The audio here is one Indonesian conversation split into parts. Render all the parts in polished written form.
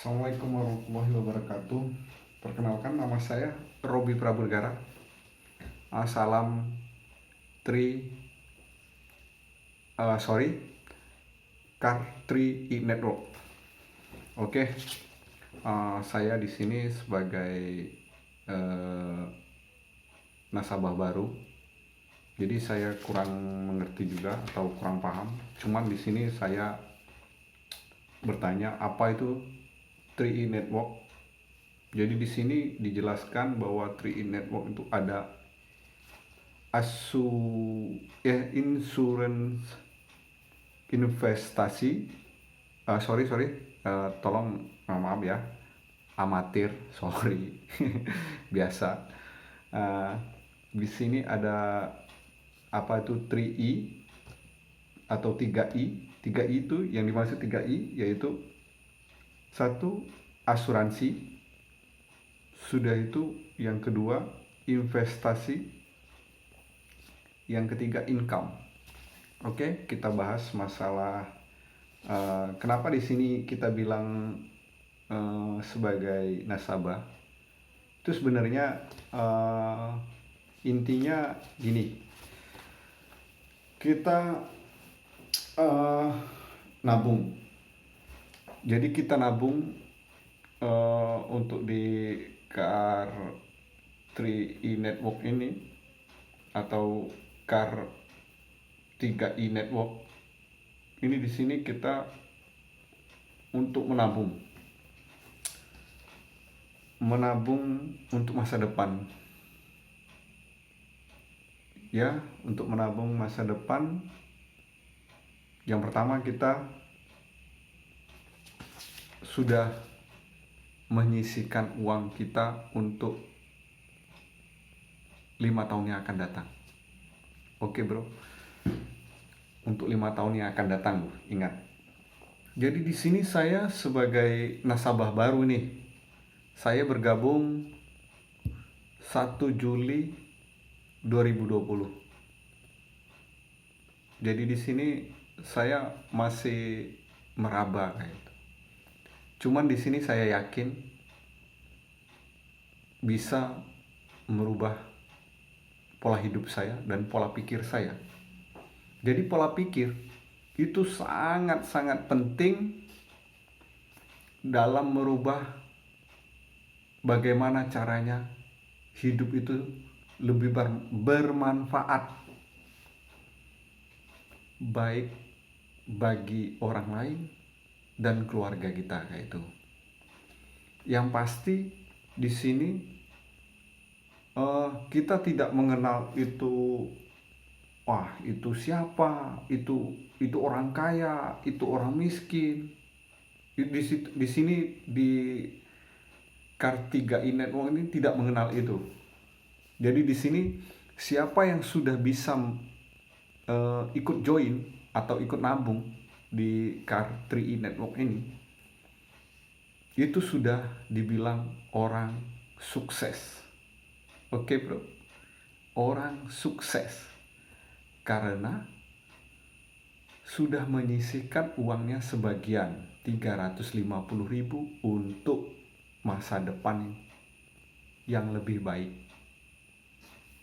Assalamualaikum warahmatullahi wabarakatuh. Perkenalkan, nama saya Robi Prabudgara. Salam Tri, Car 3 Network. Oke, saya di sini sebagai nasabah baru. Jadi saya kurang mengerti juga atau kurang paham. Cuman di sini saya bertanya apa itu 3E Network. Jadi di sini dijelaskan bahwa 3E Network itu ada insurance investasi. Tolong maaf ya, amatir, sorry. Biasa. Di sini ada apa itu 3E atau 3I. 3I itu yang dimaksud 3I yaitu satu, asuransi. Sudah itu yang kedua, investasi. Yang ketiga, income. Oke, kita bahas masalah kenapa di sini kita bilang sebagai nasabah. Itu sebenarnya intinya gini. Kita nabung. Jadi kita nabung untuk di Car 3E Network ini atau Car 3E Network ini. Di sini kita untuk menabung untuk masa depan ya, untuk menabung masa depan. Yang pertama, kita sudah menyisihkan uang kita untuk 5 tahun yang akan datang. Oke bro, untuk 5 tahun yang akan datang, bro. Ingat. Jadi di sini saya sebagai nasabah baru nih. Saya bergabung 1 Juli 2020. Jadi di sini saya masih meraba kayak gitu. Cuman di sini saya yakin bisa merubah pola hidup saya dan pola pikir saya. Jadi pola pikir itu sangat-sangat penting dalam merubah bagaimana caranya hidup itu lebih bermanfaat, baik bagi orang lain dan keluarga kita kayak itu. Yang pasti di sini kita tidak mengenal itu, itu siapa, itu orang kaya, itu orang miskin. Di sini di Car 3E Network ini tidak mengenal itu. Jadi di sini siapa yang sudah bisa ikut join atau ikut nabung di Car 3E Network ini, itu sudah dibilang orang sukses. Oke bro, orang sukses karena sudah menyisihkan uangnya sebagian 350.000 untuk masa depan yang lebih baik.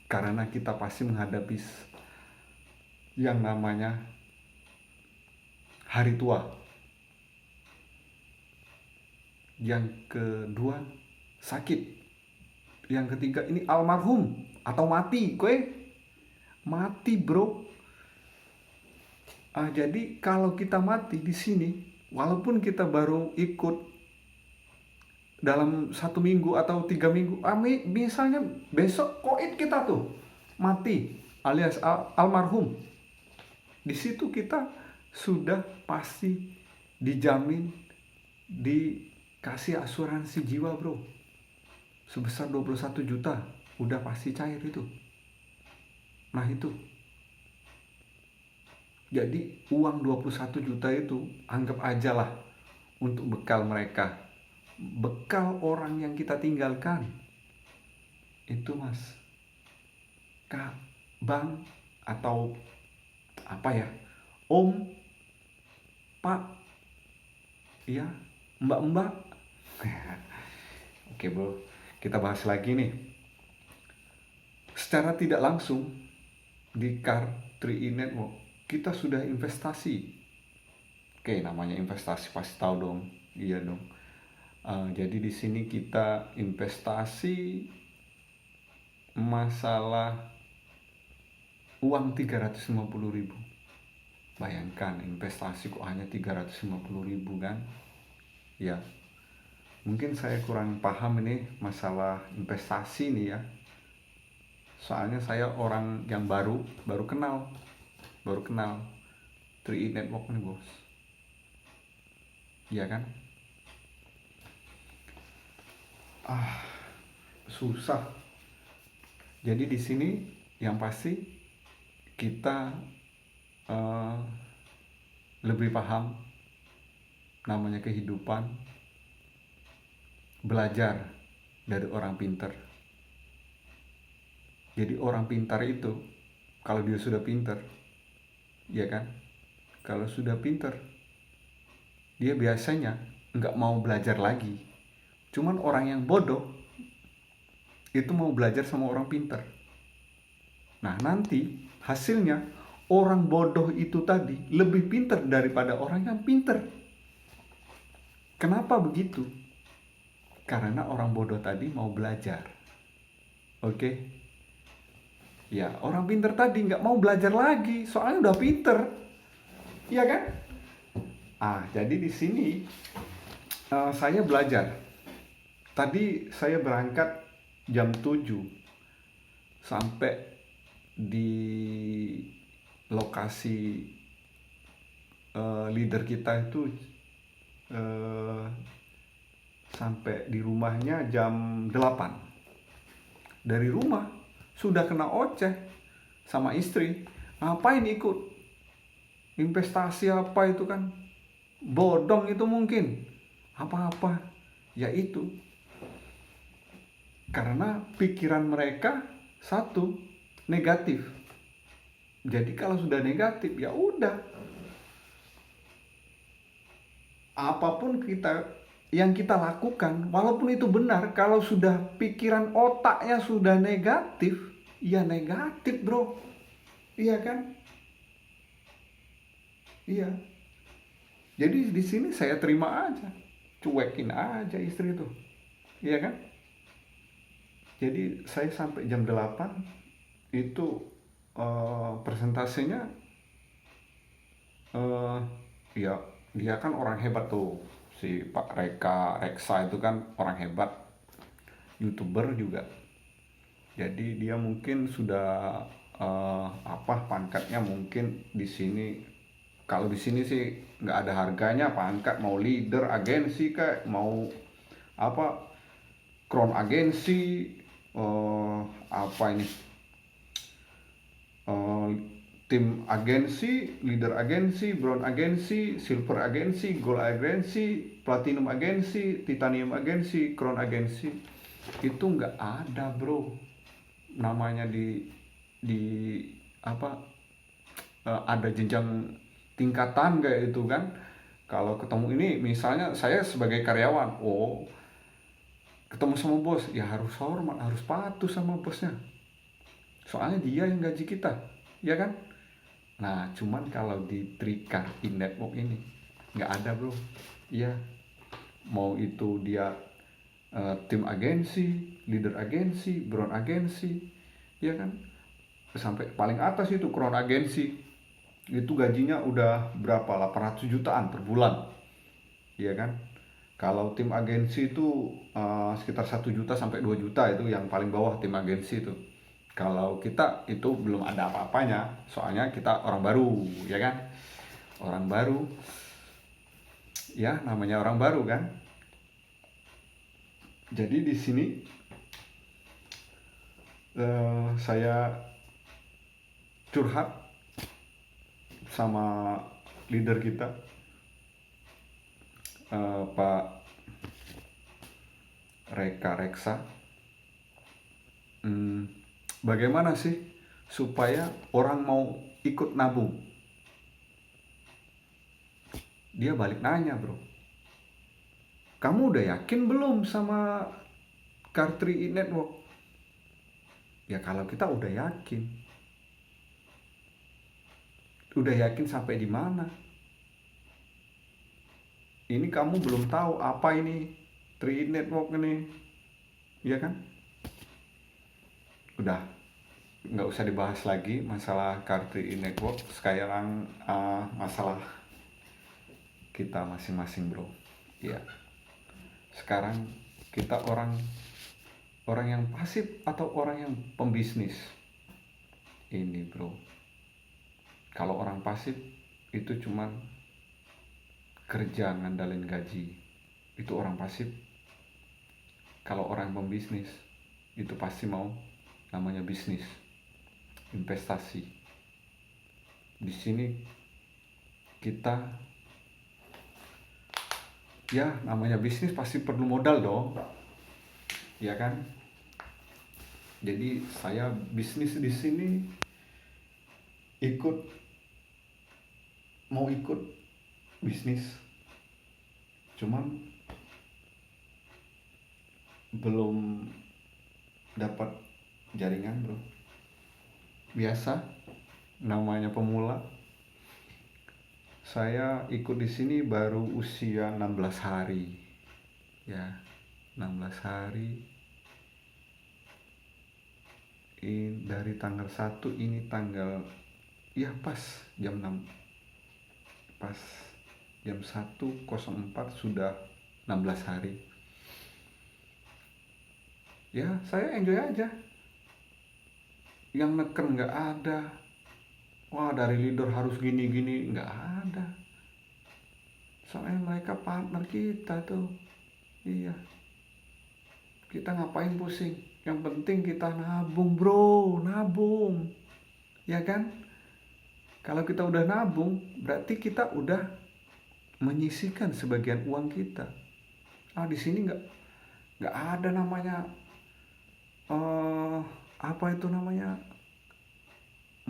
Karena kita pasti menghadapi yang namanya hari tua. Yang kedua, sakit. Yang ketiga, ini almarhum atau mati. Mati bro. Jadi kalau kita mati di sini, walaupun kita baru ikut dalam 1 minggu atau 3 minggu, misalnya besok koit kita tuh mati alias almarhum, di situ kita sudah pasti dijamin dikasih asuransi jiwa bro, sebesar 21 juta, udah pasti cair itu. Nah itu, jadi uang 21 juta itu anggap aja lah untuk bekal mereka, bekal orang yang kita tinggalkan. Itu mas, kak, bang, atau apa ya, om, pak, ya, mbak-mbak, Oke bro, kita bahas lagi nih. Secara tidak langsung di Car 3E Network kita sudah investasi. Oke, namanya investasi pasti tahu dong. Iya dong. Jadi di sini kita investasi masalah uang 350.000. Bayangkan investasi kok hanya 350.000 kan? Ya, mungkin saya kurang paham ini masalah investasi nih ya. Soalnya saya orang yang baru kenal 3E Network nih bos. Iya kan? Susah. Jadi di sini yang pasti kita eh, lebih paham namanya kehidupan, belajar dari orang pintar. Jadi orang pintar itu kalau dia sudah pintar, ya kan? Kalau sudah pintar, dia biasanya nggak mau belajar lagi. Cuman orang yang bodoh itu mau belajar sama orang pintar. Nah nanti hasilnya orang bodoh itu tadi lebih pintar daripada orang yang pintar. Kenapa begitu? Karena orang bodoh tadi mau belajar. Oke? Ya, orang pintar tadi nggak mau belajar lagi, soalnya udah pintar. Iya kan? Jadi di sini saya belajar. Tadi saya berangkat jam 7 sampai di lokasi leader kita itu sampai di rumahnya jam 8. Dari rumah sudah kena oceh sama istri. Ngapain ikut investasi apa itu kan? Bodong itu mungkin. Apa-apa. Ya itu. Karena pikiran mereka satu, negatif. Jadi kalau sudah negatif ya udah. Apapun yang kita lakukan, walaupun itu benar, kalau sudah pikiran otaknya sudah negatif, ya negatif bro. Iya kan? Iya. Jadi di sini saya terima aja, cuekin aja istri itu. Iya kan? Jadi saya sampai jam 8 itu presentasinya ya dia kan orang hebat tuh, si Pak Reksa itu kan orang hebat, YouTuber juga. Jadi dia mungkin sudah pangkatnya mungkin di sini. Kalau di sini sih nggak ada harganya pangkat, mau leader agensi kayak mau apa crown agensi, apa ini, tim agensi, leader agensi, bronze agensi, silver agensi, gold agensi, platinum agensi, titanium agensi, crown agensi. Itu nggak ada bro, namanya di apa ada jenjang tingkatan kayak itu kan. Kalau ketemu ini misalnya saya sebagai karyawan, ketemu sama bos ya harus hormat, harus patuh sama bosnya, soalnya dia yang gaji kita, ya kan? Nah cuman kalau di Trika in network ini nggak ada bro. Iya, mau itu dia tim agensi, leader agensi, bronze agensi, ya kan? Sampai paling atas itu crown agensi, itu gajinya udah berapa, 800 jutaan per bulan, ya kan? Kalau tim agensi itu sekitar 1 juta sampai 2 juta, itu yang paling bawah tim agensi itu. Kalau kita itu belum ada apa-apanya, soalnya kita orang baru, ya kan? Orang baru, ya namanya orang baru kan. Jadi di sini saya curhat sama leader kita, Pak Reksa. Bagaimana sih supaya orang mau ikut nabung? Dia balik nanya bro, Kamu udah yakin belum sama Car3 Network? Ya kalau kita udah yakin sampai di mana? Ini kamu belum tahu apa ini 3 Network ini, ya kan? Udah, nggak usah dibahas lagi masalah Car3 Network. Sekarang masalah kita masing-masing, bro. Ya, sekarang kita orang yang pasif atau orang yang pembisnis ini, bro. Kalau orang pasif itu cuman kerja ngandalin gaji, itu orang pasif. Kalau orang pembisnis itu pasti mau namanya bisnis, investasi. Di sini kita ya namanya bisnis pasti perlu modal dong, ya kan? Jadi saya bisnis di sini mau ikut bisnis, cuman belum dapat jaringan, bro. Biasa, namanya pemula. Saya ikut di sini baru usia 16 hari. Ya, 16 hari. Ini dari tanggal 1 ini tanggal ya pas jam 6. Pas jam 1.04 sudah 16 hari. Ya, saya enjoy aja. Yang neken nggak ada. Wah, dari leader harus gini-gini, nggak ada. Soalnya mereka partner kita tuh. Iya. Kita ngapain pusing? Yang penting kita nabung, bro, nabung. Ya kan? Kalau kita udah nabung, berarti kita udah menyisihkan sebagian uang kita. Di sini nggak ada namanya apa itu namanya,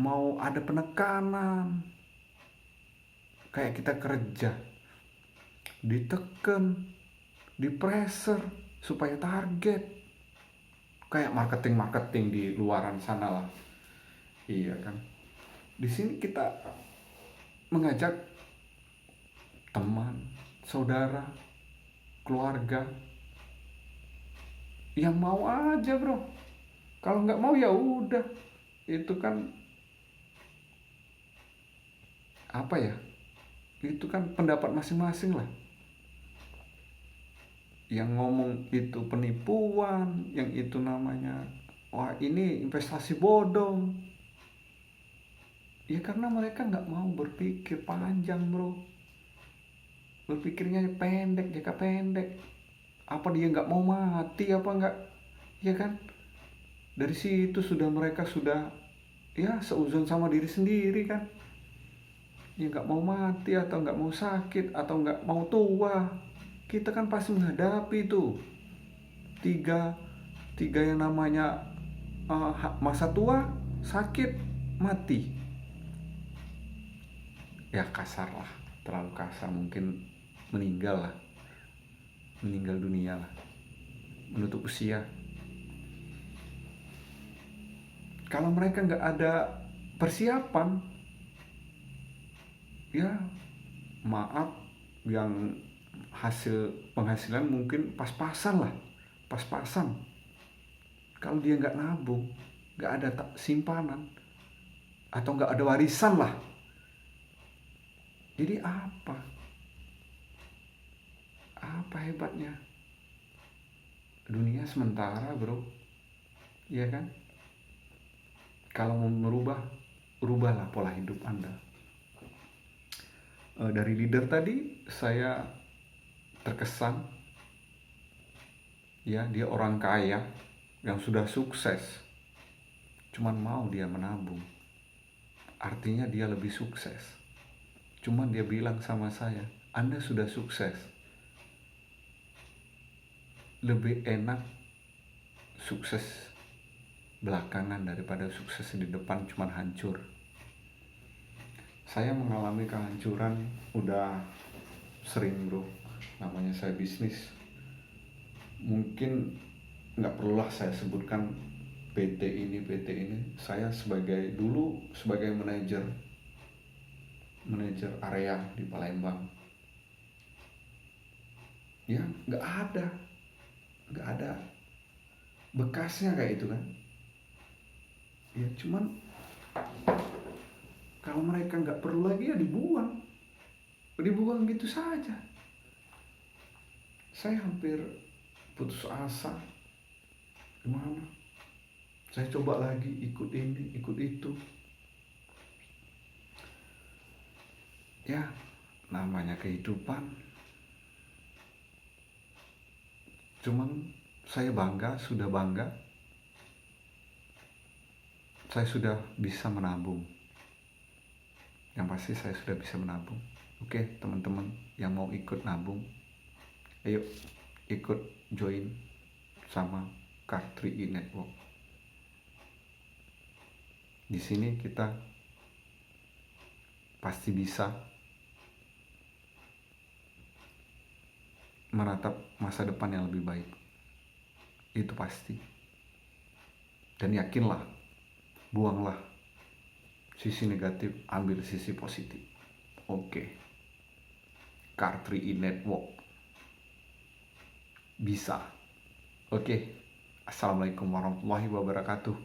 mau ada penekanan kayak kita kerja diteken, di pressure supaya target kayak marketing di luaran sana lah. Iya kan? Di sini kita mengajak teman, saudara, keluarga yang mau aja, bro. Kalau nggak mau ya udah, itu kan apa ya, itu kan pendapat masing-masing lah. Yang ngomong itu penipuan, yang itu namanya wah ini investasi bodong, ya karena mereka nggak mau berpikir panjang, bro. Berpikirnya pendek, jangka pendek. Apa dia nggak mau mati apa nggak, ya kan? Dari situ mereka sudah ya seuzon sama diri sendiri kan, ya nggak mau mati atau nggak mau sakit atau nggak mau tua. Kita kan pasti menghadapi itu tiga yang namanya masa tua, sakit, mati. Ya kasar lah, terlalu kasar, mungkin meninggal dunia lah, menutup usia. Kalau mereka nggak ada persiapan, ya maaf, yang penghasilan mungkin pas-pasan. Kalau dia nggak nabung, nggak ada simpanan atau nggak ada warisan lah, jadi apa hebatnya? Dunia sementara, bro, iya kan? Kalau mau merubah, rubahlah pola hidup Anda. Dari leader tadi saya terkesan, ya dia orang kaya yang sudah sukses, cuman mau dia menabung, artinya dia lebih sukses. Cuman dia bilang sama saya, Anda sudah sukses, lebih enak sukses belakangan daripada sukses di depan cuman hancur. Saya mengalami kehancuran udah sering, bro. Namanya saya bisnis, mungkin nggak perlulah saya sebutkan PT ini. Saya dulu sebagai manajer area di Palembang, ya nggak ada bekasnya kayak itu kan. Ya cuman kalau mereka nggak perlu lagi ya dibuang gitu saja. Saya hampir putus asa. Gimana? Saya coba lagi ikut ini, ikut itu. Ya, namanya kehidupan. Cuman saya sudah bangga. Saya sudah bisa menabung. Yang pasti saya sudah bisa menabung. Oke, teman-teman yang mau ikut nabung, ayo ikut join sama Car3E Network. Di sini kita pasti bisa menatap masa depan yang lebih baik. Itu pasti. Dan yakinlah, buanglah sisi negatif, ambil sisi positif. Oke. Car3E Network bisa. Oke. Assalamualaikum warahmatullahi wabarakatuh.